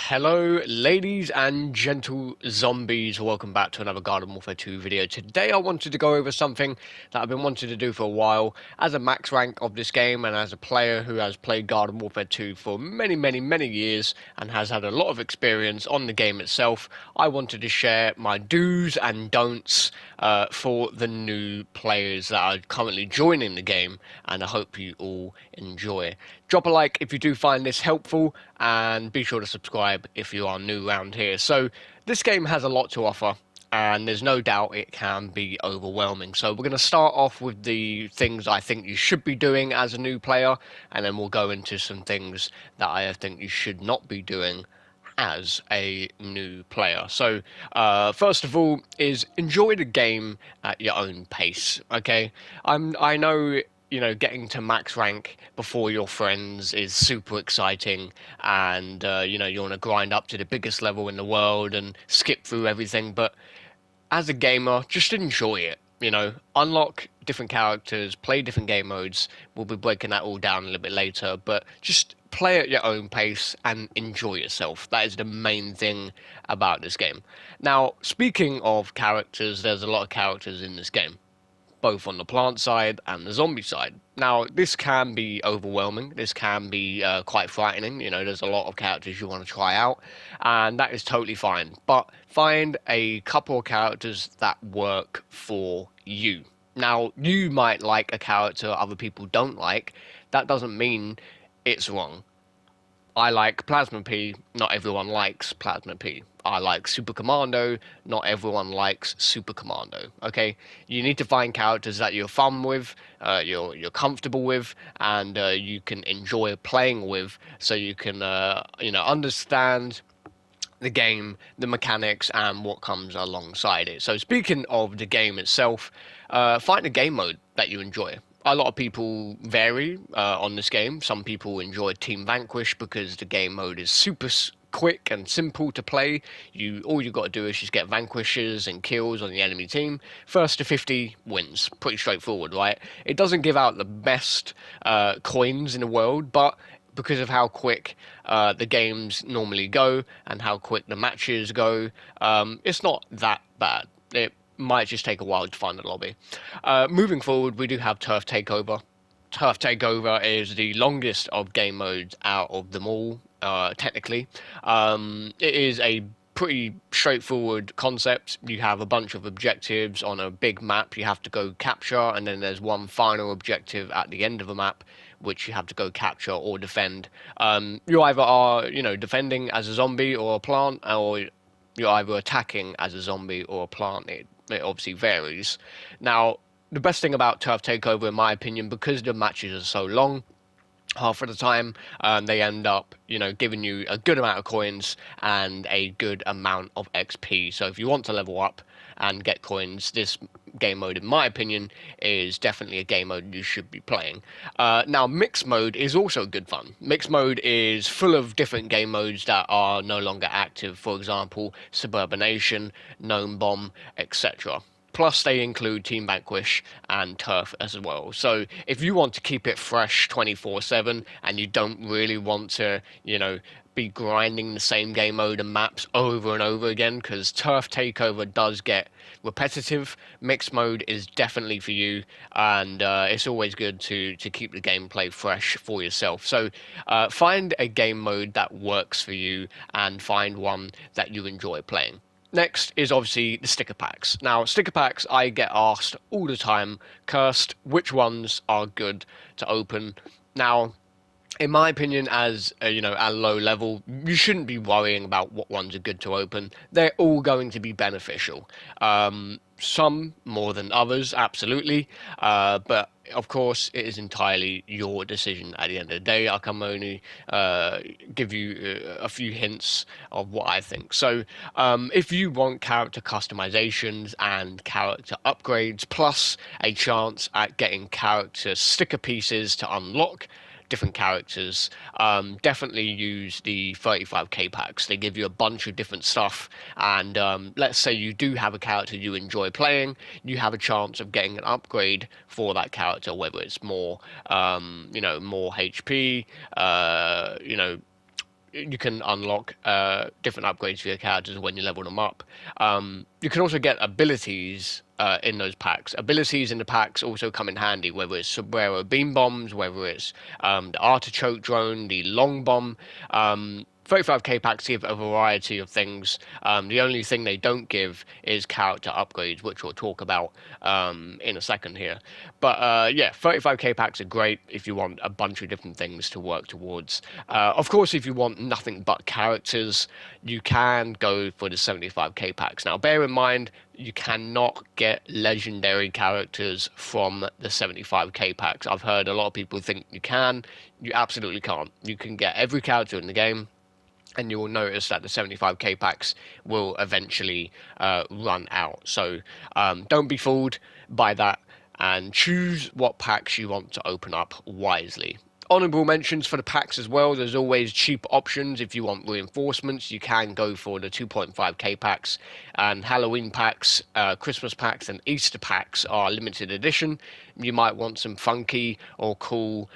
Hello, ladies and gentle zombies. Welcome back to another Garden Warfare 2 video. Today I wanted to go over something that I've been wanting to do for a while. As a max rank of this game and as a player who has played Garden Warfare 2 for many years and has had a lot of experience on the game itself, I wanted to share my do's and don'ts for the new players that are currently joining the game, and I hope you all enjoy. Drop a like if you do find this helpful, and be sure to subscribe if you are new around here. So this game has a lot to offer, and there's no doubt it can be overwhelming. So we're going to start off with the things I think you should be doing as a new player, and then we'll go into some things that I think you should not be doing as a new player. So first of all is enjoy the game at your own pace. Okay, I know, you know, getting to max rank before your friends is super exciting, and you know, you want to grind up to the biggest level in the world and skip through everything, but as a gamer, just enjoy it. You know, unlock different characters, play different game modes. We'll be breaking that all down a little bit later, but just play at your own pace and enjoy yourself. That is the main thing about this game. Now, speaking of characters, there's a lot of characters in this game, both on the plant side and the zombie side. Now, this can be overwhelming. This can be quite frightening. You know, there's a lot of characters you want to try out, and that is totally fine. But find a couple of characters that work for you. Now, you might like a character other people don't like. That doesn't mean it's wrong. I like Plasma P, not everyone likes Plasma P. I like Super Commando, not everyone likes Super Commando. Okay, you need to find characters that you're fun with, you're comfortable with, and you can enjoy playing with, so you can you know, understand the game, the mechanics, and what comes alongside it. So speaking of the game itself, find a game mode that you enjoy. A lot of people vary on this game. Some people enjoy Team Vanquish because the game mode is super quick and simple to play. All you got to do is just get vanquishes and kills on the enemy team. First to 50 wins. Pretty straightforward, right? It doesn't give out the best coins in the world, but because of how quick the games normally go and how quick the matches go, it's not that bad. It might just take a while to find the lobby. Moving forward, we do have Turf Takeover. Turf Takeover is the longest of game modes out of them all, technically. It is a pretty straightforward concept. You have a bunch of objectives on a big map you have to go capture, and then there's one final objective at the end of a map which you have to go capture or defend. You either are, you know, defending as a zombie or a plant, or you're either attacking as a zombie or a plant. It obviously varies. Now, the best thing about Turf Takeover, in my opinion, because the matches are so long, half of the time they end up, you know, giving you a good amount of coins and a good amount of XP. So if you want to level up and get coins, this game mode, in my opinion, is definitely a game mode you should be playing. Now, mixed mode is also good fun. Mixed mode is full of different game modes that are no longer active. For example, Suburbanation, Gnome Bomb, etc. Plus, they include Team Vanquish and Turf as well. So, if you want to keep it fresh 24/7 and you don't really want to, you know, be grinding the same game mode and maps over and over again, because Turf Takeover does get repetitive, mixed mode is definitely for you, and it's always good to keep the gameplay fresh for yourself. So, find a game mode that works for you and find one that you enjoy playing. Next is obviously the sticker packs. Now, sticker packs, I get asked all the time, Cursed, which ones are good to open? Now, in my opinion, as you know, at a low level, you shouldn't be worrying about what ones are good to open. They're all going to be beneficial. Some more than others, absolutely. But of course, it is entirely your decision at the end of the day. I can only give you a few hints of what I think. So, if you want character customizations and character upgrades, plus a chance at getting character sticker pieces to unlock different characters, definitely use the 35k packs. They give you a bunch of different stuff, and let's say you do have a character you enjoy playing, you have a chance of getting an upgrade for that character, whether it's more, you know, more HP, you know, you can unlock different upgrades for your characters when you level them up. You can also get abilities in those packs. Abilities in the packs also come in handy, whether it's sombrero beam bombs, whether it's the artichoke drone, the long bomb. 35k packs give a variety of things. The only thing they don't give is character upgrades, which we'll talk about in a second here. But yeah, 35k packs are great if you want a bunch of different things to work towards. Of course, if you want nothing but characters, you can go for the 75k packs. Now, bear in mind, you cannot get legendary characters from the 75k packs. I've heard a lot of people think you can. You absolutely can't. You can get every character in the game, and you will notice that the 75k packs will eventually run out. So don't be fooled by that, and choose what packs you want to open up wisely. Honourable mentions for the packs as well. There's always cheap options. If you want reinforcements, you can go for the 2.5k packs, and Halloween packs, Christmas packs, and Easter packs are limited edition. You might want some funky or cool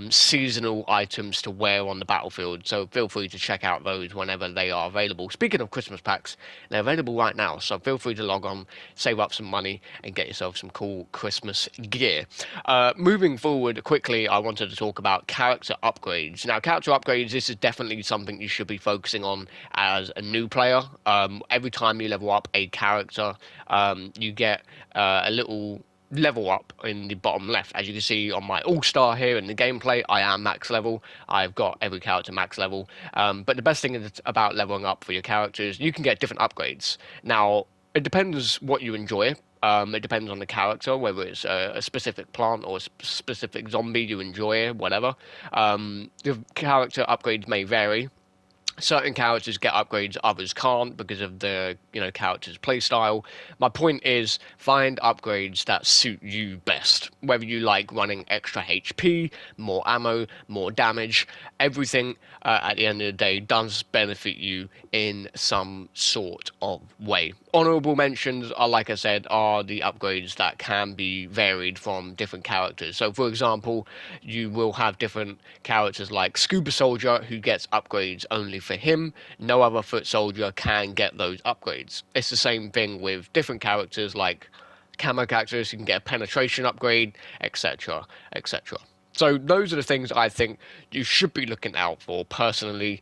seasonal items to wear on the battlefield, so feel free to check out those whenever they are available. Speaking of Christmas packs, they're available right now, so feel free to log on, save up some money, and get yourself some cool Christmas gear. Moving forward quickly, I wanted to talk about character upgrades. Now, character upgrades, this is definitely something you should be focusing on as a new player. Every time you level up a character, you get a little level up in the bottom left. As you can see on my all-star here in the gameplay, I am max level. I've got every character max level. But the best thing about leveling up for your characters, you can get different upgrades. Now, it depends what you enjoy. It depends on the character, whether it's a specific plant or a specific zombie you enjoy, whatever. The character upgrades may vary. Certain characters get upgrades, others can't because of the character's playstyle. My point is, find upgrades that suit you best. Whether you like running extra HP, more ammo, more damage, everything at the end of the day does benefit you in some sort of way. Honourable mentions are, like I said, are the upgrades that can be varied from different characters. So, for example, you will have different characters like Scuba Soldier, who gets upgrades only for him. No other foot soldier can get those upgrades. It's the same thing with different characters like camo characters who can get a penetration upgrade, etc., etc. So those are the things I think you should be looking out for personally.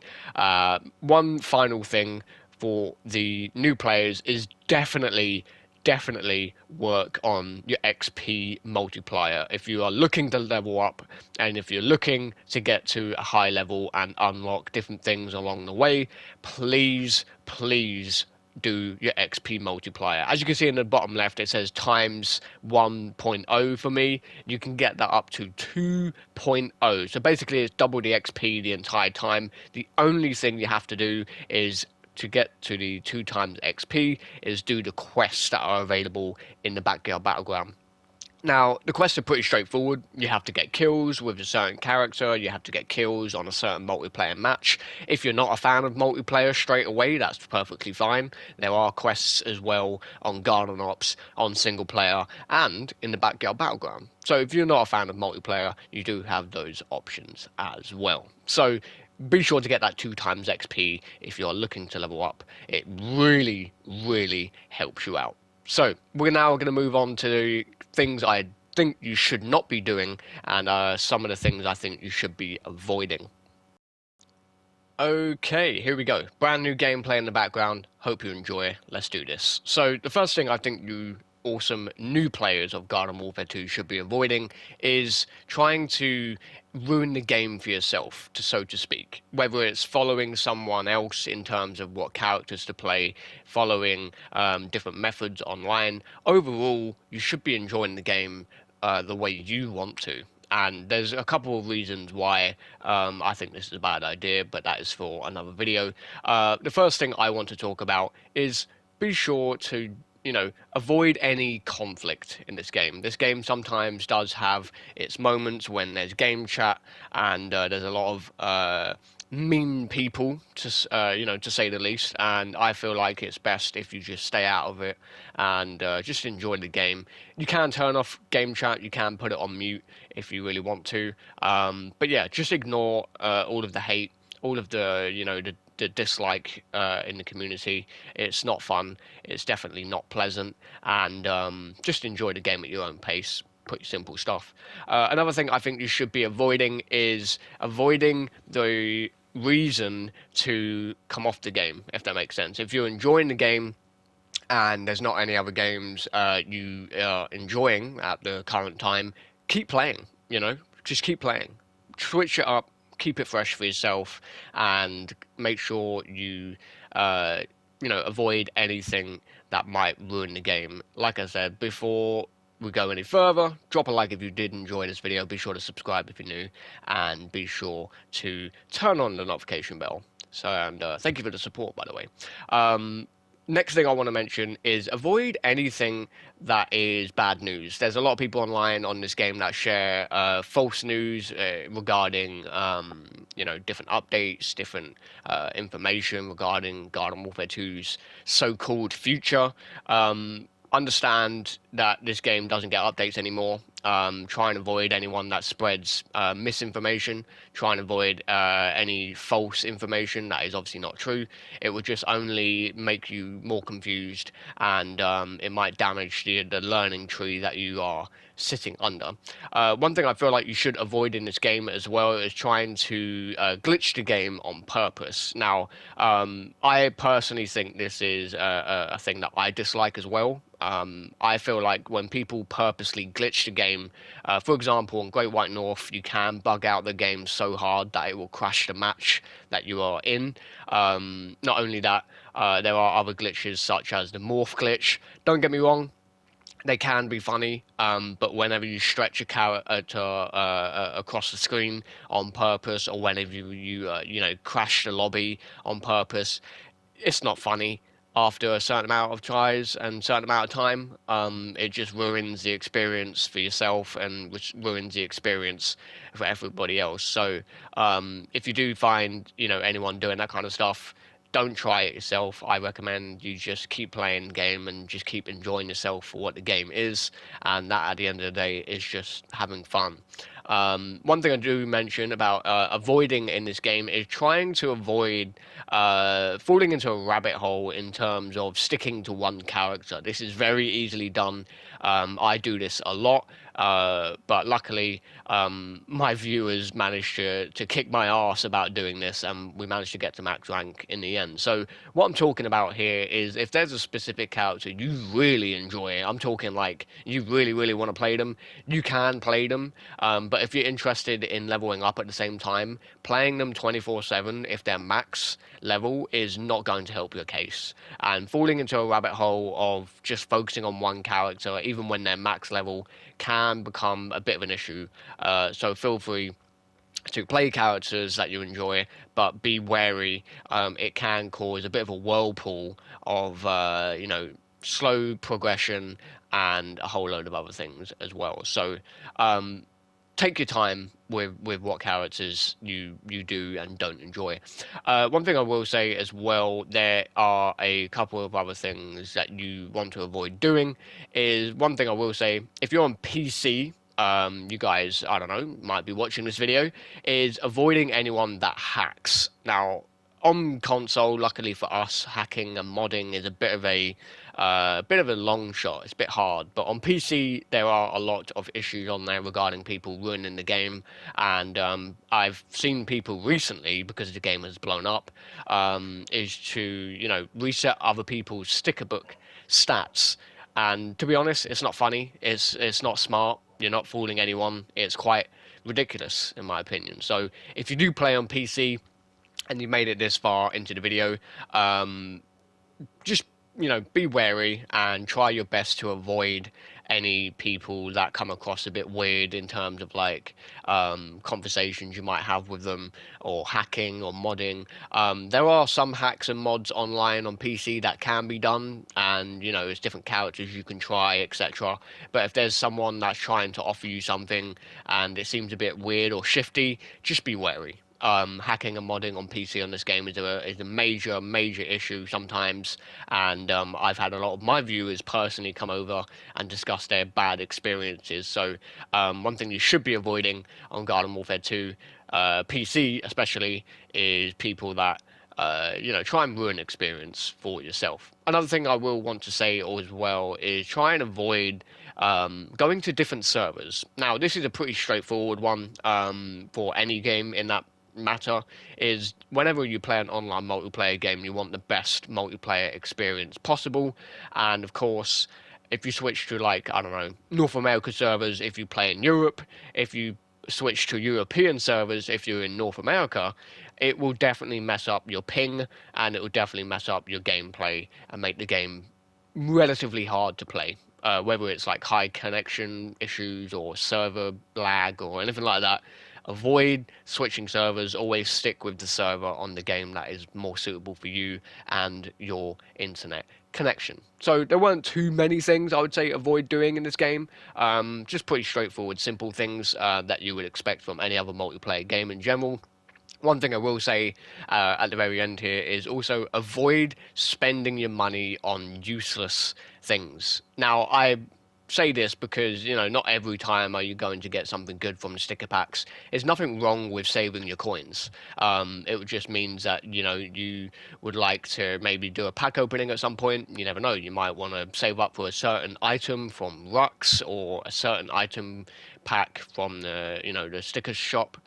One final thing for the new players is definitely work on your XP multiplier. If you are looking to level up, and if you're looking to get to a high level and unlock different things along the way, please do your XP multiplier. As you can see in the bottom left, it says times 1.0 for me. You can get that up to 2.0. So basically it's double the XP the entire time. The only thing you have to do is to get to the 2 times XP is do the quests that are available in the Backyard Battleground. Now, the quests are pretty straightforward. You have to get kills with a certain character, you have to get kills on a certain multiplayer match. If you're not a fan of multiplayer straight away, that's perfectly fine. There are quests as well on Garden Ops, on single player, and in the Backyard Battleground. So if you're not a fan of multiplayer, you do have those options as well. So be sure to get that 2 times XP if you're looking to level up. It really helps you out. So we're now going to move on to things I think you should not be doing, and some of the things I think you should be avoiding. Okay, here we go. Brand new gameplay in the background. Hope you enjoy. Let's do this. So the first thing I think you awesome new players of Garden Warfare 2 should be avoiding is trying to ruin the game for yourself, so to speak. Whether it's following someone else in terms of what characters to play, following different methods online. Overall, you should be enjoying the game the way you want to. And there's a couple of reasons why I think this is a bad idea, but that is for another video. The first thing I want to talk about is be sure to avoid any conflict in this game. This game sometimes does have its moments when there's game chat and there's a lot of mean people, to say the least. And I feel like it's best if you just stay out of it and just enjoy the game. You can turn off game chat. You can put it on mute if you really want to. But yeah, just ignore all of the hate, all of the the dislike in the community. It's not fun. It's definitely not pleasant, and just enjoy the game at your own pace. Pretty simple stuff. Another thing I think you should be avoiding is avoiding the reason to come off the game, if that makes sense. If you're enjoying the game and there's not any other games you are enjoying at the current time, keep playing. Just keep playing. Switch it up, keep it fresh for yourself, and make sure uh, avoid anything that might ruin the game. Like I said before, we go any further, drop a like if you did enjoy this video. Be sure to subscribe if you're new, and be sure to turn on the notification bell. So, and thank you for the support, by the way. Next thing I want to mention is avoid anything that is bad news. There's a lot of people online on this game that share false news regarding, different updates, different information regarding Garden Warfare 2's so-called future. Understand that this game doesn't get updates anymore. Try and avoid anyone that spreads misinformation. Try and avoid any false information that is obviously not true. It will just only make you more confused, and it might damage the learning tree that you are sitting under. One thing I feel like you should avoid in this game as well is trying to glitch the game on purpose. Now, I personally think this is a thing that I dislike as well. I feel like when people purposely glitch the game, for example, on Great White North, you can bug out the game so hard that it will crash the match that you are in. Not only that, there are other glitches such as the morph glitch. Don't get me wrong, they can be funny, but whenever you stretch a character across the screen on purpose, or whenever you crash the lobby on purpose, it's not funny after a certain amount of tries and certain amount of time. It just ruins the experience for yourself and which ruins the experience for everybody else. So if you do find anyone doing that kind of stuff, don't try it yourself. I recommend you just keep playing the game and just keep enjoying yourself for what the game is, and that at the end of the day is just having fun. One thing I do mention about avoiding in this game is trying to avoid falling into a rabbit hole in terms of sticking to one character. This is very easily done. I do this a lot, but luckily my viewers managed to kick my ass about doing this, and we managed to get to max rank in the end. So what I'm talking about here is if there's a specific character you really enjoy, I'm talking like you really, really want to play them, you can play them. But if you're interested in leveling up at the same time, playing them 24/7 if they're max level is not going to help your case. And falling into a rabbit hole of just focusing on one character, even when they're max level, can become a bit of an issue. So feel free to play characters that you enjoy, but be wary. It can cause a bit of a whirlpool of, slow progression and a whole load of other things as well. So, take your time with what characters you do and don't enjoy. One thing I will say as well, there are a couple of other things that you want to avoid doing. Is one thing I will say, if you're on PC, you guys, I don't know, might be watching this video, is avoiding anyone that hacks. Now, on console, luckily for us, hacking and modding is a bit of a long shot. It's a bit hard, but on PC there are a lot of issues on there regarding people ruining the game, and I've seen people recently, because the game has blown up, is to reset other people's sticker book stats. And to be honest, it's not funny. It's not smart. You're not fooling anyone. It's quite ridiculous in my opinion. So if you do play on PC and you made it this far into the video, just be wary and try your best to avoid any people that come across a bit weird in terms of like conversations you might have with them, or hacking or modding. There are some hacks and mods online on PC that can be done, and there's different characters you can try, etc. But if there's someone that's trying to offer you something and it seems a bit weird or shifty, just be wary. Hacking and modding on PC on this game is a major issue sometimes, and I've had a lot of my viewers personally come over and discuss their bad experiences. So one thing you should be avoiding on Garden Warfare 2 PC especially, is people that try and ruin experience for yourself. Another thing I will want to say as well is try and avoid going to different servers. Now, this is a pretty straightforward one for any game in that matter. Is whenever you play an online multiplayer game, you want the best multiplayer experience possible, and of course, if you switch to, like, I don't know, North America servers if you play in Europe, if you switch to European servers if you're in North America, it will definitely mess up your ping, and it will definitely mess up your gameplay and make the game relatively hard to play. Whether it's like high connection issues or server lag or anything like that, avoid switching servers. Always stick with the server on the game that is more suitable for you and your internet connection. So there weren't too many things I would say avoid doing in this game. Just pretty straightforward, simple things that you would expect from any other multiplayer game in general. One thing I will say at the very end here is also avoid spending your money on useless things. Now, I say this because, not every time are you going to get something good from the sticker packs. There's nothing wrong with saving your coins. It just means that, you would like to maybe do a pack opening at some point. You never know. You might want to save up for a certain item from Rux or a certain item pack from the sticker shop.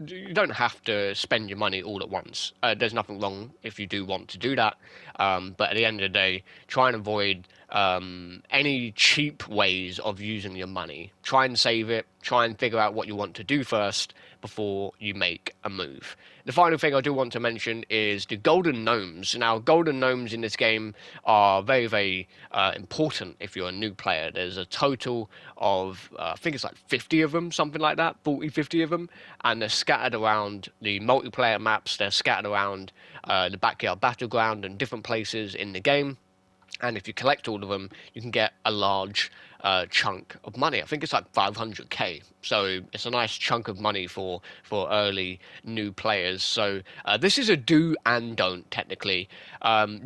You don't have to spend your money all at once. There's nothing wrong if you do want to do that. But at the end of the day, try and avoid any cheap ways of using your money. Try and save it. Try and figure out what you want to do first before you make a move. The final thing I do want to mention is the golden gnomes. Now, golden gnomes in this game are very, very important if you're a new player. There's a total of, I think it's like 50 of them, something like that, 40, 50 of them, and they're scattered around the multiplayer maps. They're scattered around the backyard battleground and different places in the game. And if you collect all of them, you can get a large chunk of money. I think it's like 500k. So it's a nice chunk of money for early new players. So this is a do and don't, technically.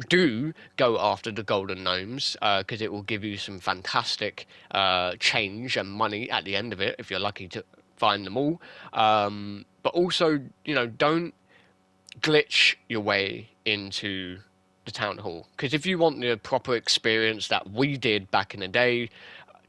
Do go after the golden gnomes because it will give you some fantastic change and money at the end of it if you're lucky to find them all. But also, don't glitch your way into the town hall, because if you want the proper experience that we did back in the day,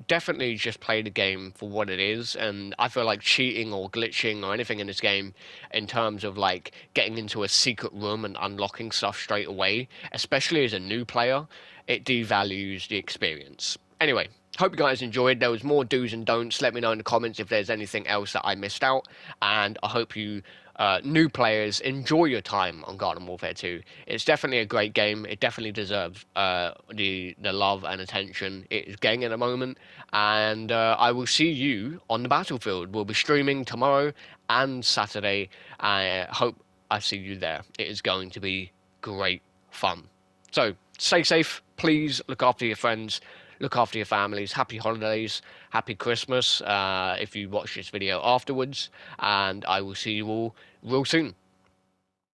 definitely just play the game for what it is. And I feel like cheating or glitching or anything in this game in terms of like getting into a secret room and unlocking stuff straight away, especially as a new player, it devalues the experience. Anyway, hope you guys enjoyed. There was more do's and don'ts. Let me know in the comments if there's anything else that I missed out, and I hope you new players enjoy your time on Garden Warfare 2. It's definitely a great game. It definitely deserves the love and attention it is getting at the moment. And I will see you on the battlefield. We'll be streaming tomorrow and Saturday. I hope I see you there. It is going to be great fun. So stay safe. Please look after your friends. Look after your families. Happy holidays. Happy Christmas if you watch this video afterwards. And I will see you all real soon.